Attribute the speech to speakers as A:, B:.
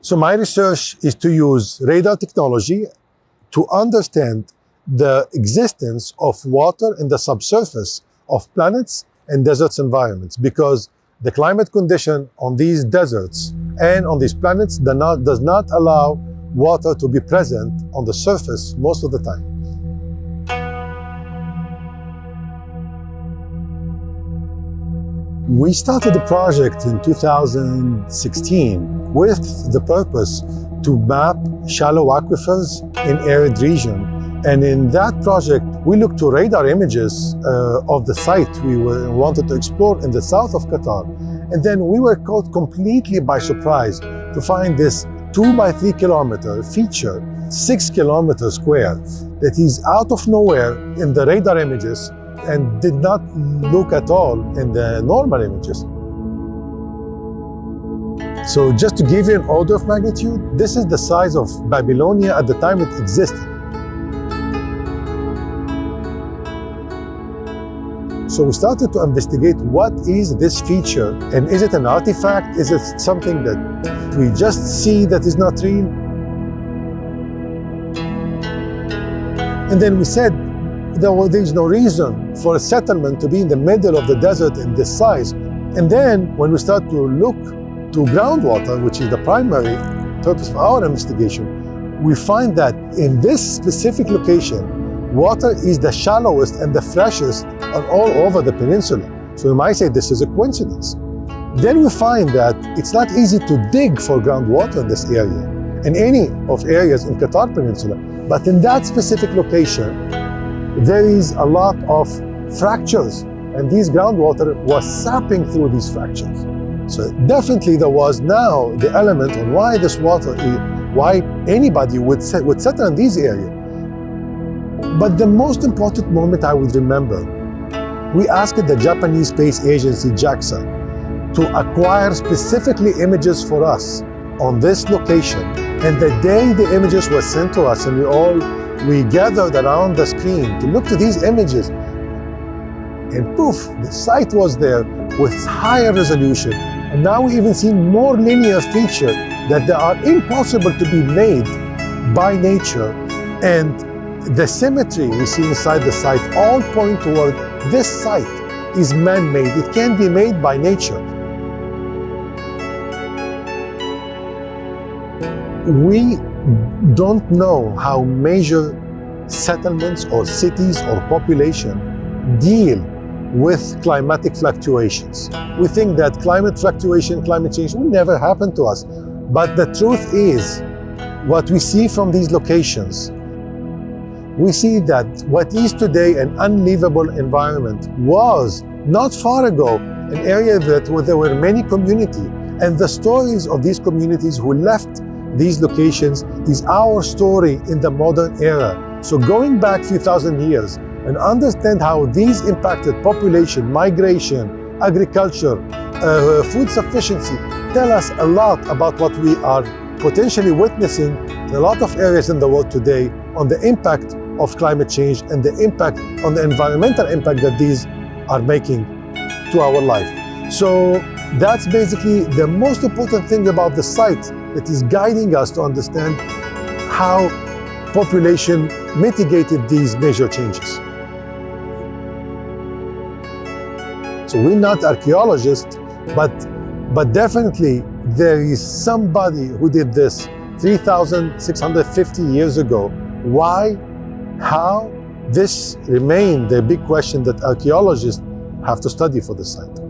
A: So my research is to use radar technology to understand the existence of water in the subsurface of planets and deserts environments, because the climate condition on these deserts and on these planets does not allow water to be present on the surface most of the time. We started the project in 2016 with the purpose to map shallow aquifers in arid region. And in that project, we looked to radar images of the site we wanted to explore in the south of Qatar. And then we were caught completely by surprise to find this 2 by 3 kilometer feature, 6 kilometers square, that is out of nowhere in the radar images and did not look at all in the normal images. So just to give you an order of magnitude, this is the size of Babylonia at the time it existed. So we started to investigate what is this feature, and is it an artifact? Is it something that we just see that is not real? And then we said, there's no reason for a settlement to be in the middle of the desert in this size. And then when we start to look to groundwater, which is the primary purpose of our investigation, we find that in this specific location, water is the shallowest and the freshest all over the peninsula. So we might say this is a coincidence. Then we find that it's not easy to dig for groundwater in this area, in any of areas in Qatar Peninsula. But in that specific location, there is a lot of fractures, and this groundwater was sapping through these fractures. So definitely there was now the element on why this water, why anybody would settle in these areas. But the most important moment I would remember, we asked the Japanese space agency JAXA to acquire specifically images for us on this location. And the day the images were sent to us and we gathered around the screen to look to these images, and poof, the site was there with higher resolution. And now we even see more linear features that they are impossible to be made by nature. And the symmetry we see inside the site all point toward this site is man-made. It can be made by nature. We don't know how major settlements or cities or population deal with climatic fluctuations. We think that climate fluctuation, climate change will never happen to us. But the truth is, what we see from these locations, we see that what is today an unlivable environment was not far ago an area where there were many communities, and the stories of these communities who left these locations is our story in the modern era. So going back a few thousand years and understand how these impacted population, migration, agriculture, food sufficiency, tell us a lot about what we are potentially witnessing in a lot of areas in the world today on the impact of climate change and the impact on the environmental impact that these are making to our life. So that's basically the most important thing about the site that is guiding us to understand how population mitigated these major changes. So we're not archaeologists, but definitely there is somebody who did this 3,650 years ago. Why? How? This remains the big question that archaeologists have to study for the site.